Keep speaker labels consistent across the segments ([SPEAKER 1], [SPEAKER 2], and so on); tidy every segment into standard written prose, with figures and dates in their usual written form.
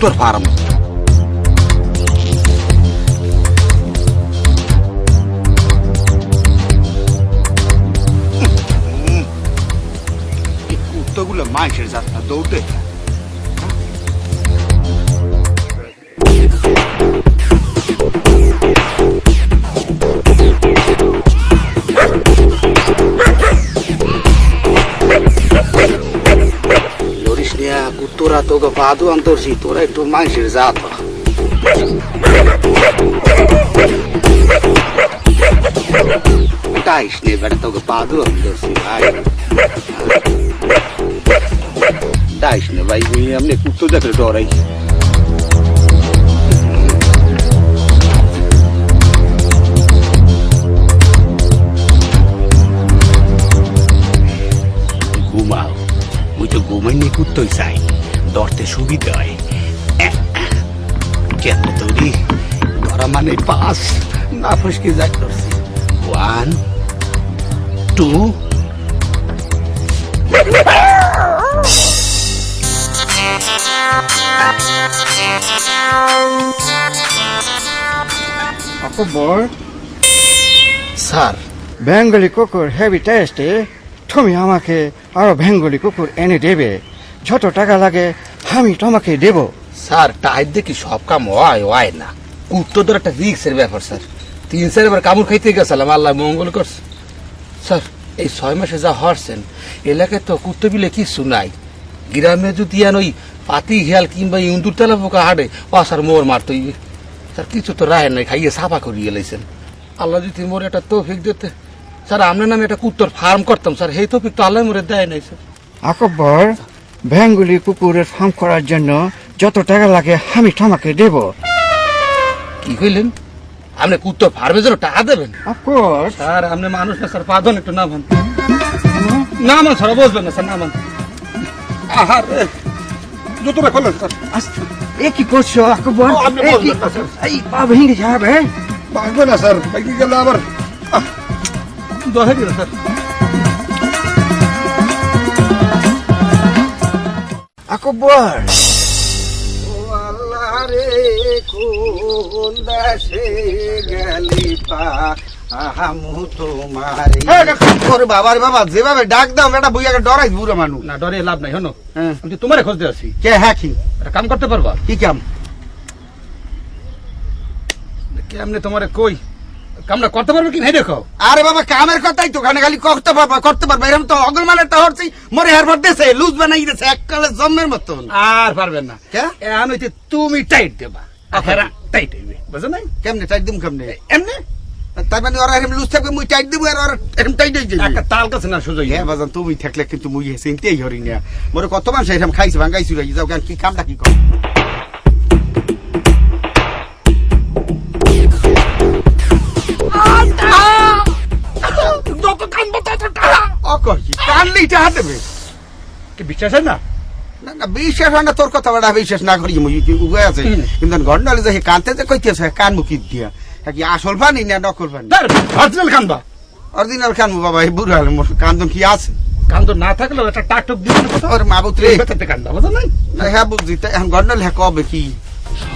[SPEAKER 1] কুত্তর farm. কুত্তগুলো মানুষের যাত্রা দৌড়তে তোরা তোকে পাদু আনতরছি, তোরা একটু মানুষের জাত টাইস নে বেটা, তোকে পাদু আনতরছি ভাই। টাইস নে ভাই, এমনি কুত্তো দেখলে ডরাই। ঘুমাও, ওই তো ঘুমাইনি কুত্তই চাই, ধরতে সুবিধা হয়। কেন তৈরি ধরা মানে 5 না ফসকে যাই ধরছি। 1 2
[SPEAKER 2] আকবর,
[SPEAKER 1] স্যার
[SPEAKER 2] বেঙ্গলি কুকুর হেভি টেস্টে, তুমি আমাকে আরো বেঙ্গলি কুকুর এনে দেবে। যত টাকা লাগে আমি তোমাকে দেব।
[SPEAKER 1] স্যার টাইট দেখি সব কাম হয় না, কুত্তো ধর একটা রিক্সের ব্যাপার স্যার। 3-4 বার কামড় খাইতে গেছিলাম, আল্লাহ মঙ্গল করছে। স্যার এই 6 মাসে যা হরছেন এলাকায় তো কুত্তো বিলে কিছু নাই। গ্রামে যদি ওই পাতি হিয়াল কিংবা ইন্দুর তেলা পোকা হাঁটে স্যার মোর মারতই। স্যার কিছু তো রায় নাই, খাইয়ে সাফা করিয়ে লাইছেন। আল্লাহ যদি মোর একটা তৌফিক দিতে স্যার, আপনার নামে একটা কুত্তর ফার্ম করতাম স্যার, সেই তৌফিক তো আল্লাহ মোরে দেয় নাই স্যার।
[SPEAKER 2] আকবর, বেঙ্গলি কুকুরের ফার্ম করার জন্য যত টাকা লাগে আমি তোমাকে দেব।
[SPEAKER 1] কি কইলেন? আপনি কুত্তর ফার্মের জন্য টাকা দেবেন?
[SPEAKER 2] অফকোর্স।
[SPEAKER 1] স্যার আপনি মানুষ না স্যার, পাদন একটু নামান নামান স্যার, বসবেন না স্যার, নামান। আহার জুতোটা খোলেন স্যার।
[SPEAKER 2] এ কি করছো আকবর?
[SPEAKER 1] আপনি বসবেন না স্যার।
[SPEAKER 2] এই পা ভেঙে যাবে।
[SPEAKER 1] ভাঙবে না স্যার, ভাঙি গেলে আবার দহে দিল স্যার।
[SPEAKER 2] আকবর,
[SPEAKER 1] ও আল্লাহ রে, কোন দেশে গেলি পা আহামু তোমারে। ওরে বাবার বাবা, যেভাবে ডাক দাও বেটা বইয়াকে ডরাই বুড়ো মানুষ। না ডরে লাভ নাই, হনো আমি তোমারে খুঁজতে আছি। কে? হ্যাঁ কি একটা কাম করতে পারবা? কি কাম? কেমনে তোমারে কই কামটা করতে পারবে কি নাই দেখো। আরে বাবা কামের কথাই তো, খালি করতে পারবা এরকম তো অগল মানে একটা হরছি মরে হেরবার দেশে লুজ বানাই দিয়েছে এককালে জন্মের মতন। আর পারবেন না এখন হইতে তুমি টাইট দেবা, আখেরা টাইট হইবে, বুঝো নাই? কেমনে টাইট দিম? কেমনে? এমনি তাই মানে ওরা এরকম লুজ থাকবে, মুই টাইট দিব আর ওরা এরকম টাইট হয়ে যাবে। একটা তাল কাছে না সুযোগ। হ্যাঁ বাজান, তুমি থাকলে কিন্তু মুই চিনতেই হরি না। মোরে কত মানুষ এরকম খাইছে ভাঙ্গাইছি যাও, কেন কি কামটা কি কর? বিশ্বাস হয় না? না বিশ্বাস হয় না তোর কথা, বড় বিশ্বাস না করি উপায় আছে। কিন্তু ঘটনা যে কানতে যে কইতেছে কান মুখি দিয়া কি আসল পানি না নকল পানি? অরিজিনাল কানবা? অরিজিনাল কানবো বাবা, এই বুড়া কান্দন কি আছে? কান্দন না থাকলেও একটা টাকটক দিয়ে ওর মা বুতরে কান্দা, বুঝো নাই? হ্যাঁ বুঝছি, এখন ঘটনা হ্যাঁ কবে কি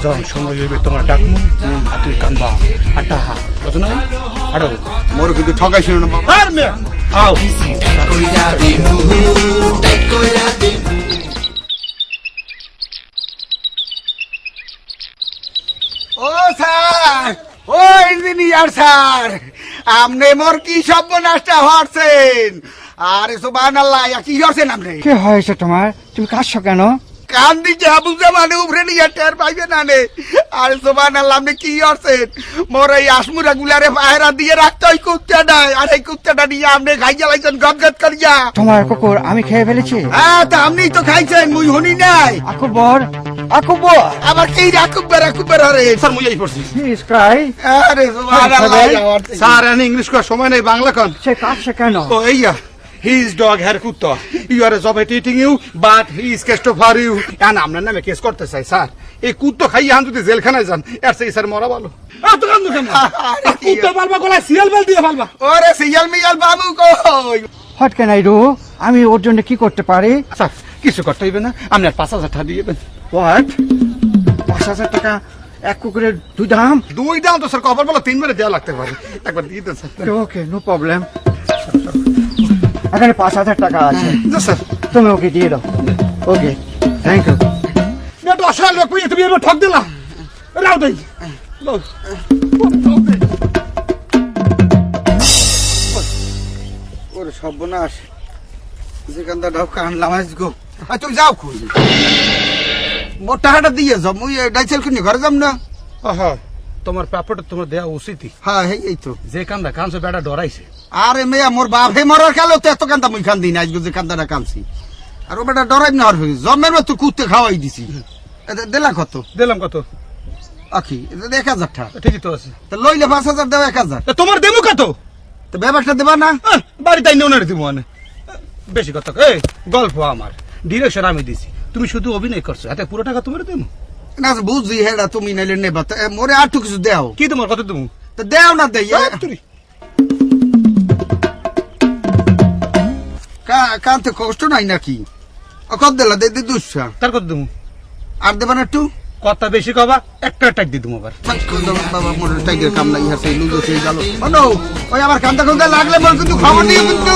[SPEAKER 1] যখন সময় হইবে তোমার ডাকমু আর তুই কান্দবা আটা হা, বুঝো না? আরো মোর কিন্তু ঠকাইছিল না বাবা। আর মে আও কইরা দিমু টাইট কইরা দিমু। ও স্যার, ও ইঞ্জিনিয়ার স্যার, আপনি মোর কি সর্বনাশটা হরছেন? আরে সুবহানাল্লাহ, কি হরছেন আপনি?
[SPEAKER 2] কি হয়েছে তোমার? তুমি কাঁদছো কেন?
[SPEAKER 1] কান দিকে বুঝতে মানে উপরে নিয়ে টের পাইবে না নে। আরে সুবহানাল্লাহ, আপনি কি হরছেন? মোর এই আসমুরা গুলারে পায়রা দিয়ে রাখতে ওই কুত্তাটা, আর এই কুত্তাটা নিয়ে আপনি খাই জ্বালাইছেন গদগদ করিয়া।
[SPEAKER 2] তোমার কুকুর আমি খেয়ে ফেলেছি?
[SPEAKER 1] হ্যাঁ তা আপনি তো খাইছেন, মুই শুনি নাই।
[SPEAKER 2] আকবর, আকবর
[SPEAKER 1] আবার কি আকবর আরে স্যার মুই এই পড়ছি।
[SPEAKER 2] Please Cry.
[SPEAKER 1] আরে সুবহানাল্লাহ স্যার, আমি ইংলিশ করার সময় নেই, বাংলা কোন।
[SPEAKER 2] সে কাঁদছে কেন?
[SPEAKER 1] ও এইয়া his dog hair kutta, you are a job at eating you but he is kesto for you, and আমনের নামে কেস করতে চাই স্যার। এই কুত্তো খাইয়ে আন যদি জেলখানায় যান এর সেই স্যার মরা ভালো। এত কান্দু কেন? কুত্তো পালবা গলায় সিয়াল বেল দিয়ে পালবা? ওরে সিয়াল মিয়াল বাবু কই?
[SPEAKER 2] What can I do? আমি ওর জন্য কি করতে পারি?
[SPEAKER 1] স্যার কিছু করতে হইবে না, আপনি আর 5,000 টাকা দিয়ে দেন।
[SPEAKER 2] হোয়াট? 5,000 টাকা এক কুকুরের 2 দাম।
[SPEAKER 3] 2 দাম তো স্যার কপাল বলো 3 বারে দেওয়া লাগতে পারে, একবার দিয়ে দেন স্যার।
[SPEAKER 2] ওকে, নো প্রবলেম। এখানে 5,000 টাকা আছে,
[SPEAKER 3] জি স্যার।
[SPEAKER 2] তুমি ওকে দিয়ে দাও। ওকে, থ্যাংক ইউ।
[SPEAKER 3] এটা অসহায় লোক কইয়ে তুমি এবার ঠক দিলা। রাও দেই লাও।
[SPEAKER 1] ওরে সর্বনাশ, যেখানটা ঢাক কানলাম আজগো। তুমি যাও খুঁজ মোর টাকাটা দিয়ে যাও, মুই ডাইসেল কিনে ঘরে যাম না।
[SPEAKER 3] আহা, তোমার পেপারটা তোমার দেয়া উচিতই।
[SPEAKER 1] হ্যাঁ এই তো।
[SPEAKER 3] যে কান্দা কানছে বেটা ডরাইছে।
[SPEAKER 1] আরে মেয়া মোর বাপে মরার কালেও তো এত কান্দা মুই কান্দি না, আজকে যে কান্দাটা কানছি। আর ও বেটা ডরাই না হর জন্মের মতো কুত্তে খাওয়াই দিছি। দিলা কত?
[SPEAKER 3] দিলাম কত?
[SPEAKER 1] আখি 1,000 টাকা।
[SPEAKER 3] ঠিকই তো আছে।
[SPEAKER 1] তা লইলে 5,000 দেও 1,000।
[SPEAKER 3] তোমার দেবো কত?
[SPEAKER 1] তো ব্যাপারটা দেবা না?
[SPEAKER 3] বাড়িতে ওনারে দিব মানে বেশি কথা। এই গল্প আমার, ডিরেকশন আমি দিছি, তুমি শুধু অভিনয় করছো, এতে পুরো টাকা তোমার দেবো
[SPEAKER 1] না বুঝি হেডা তুমি নাইলে নেবা। তা মোরে আর একটু কিছু দেও।
[SPEAKER 3] কি তোমার কত দেবো?
[SPEAKER 1] তো দেও না দেই। কানতে কষ্ট নাই নাকি? কত দিলা? দে 200।
[SPEAKER 3] তার কত দেবো?
[SPEAKER 1] আর দেবা না একটু?
[SPEAKER 3] কথা বেশি কবা, একটা টাক দিয়ে দেবো আবার।
[SPEAKER 1] বাবা মোর টাইগের কাম নাই, হাসে লুজো সেই গেল। ওই আমার কান্দা লাগলে মোর কিন্তু খবর নিয়ে কিন্তু।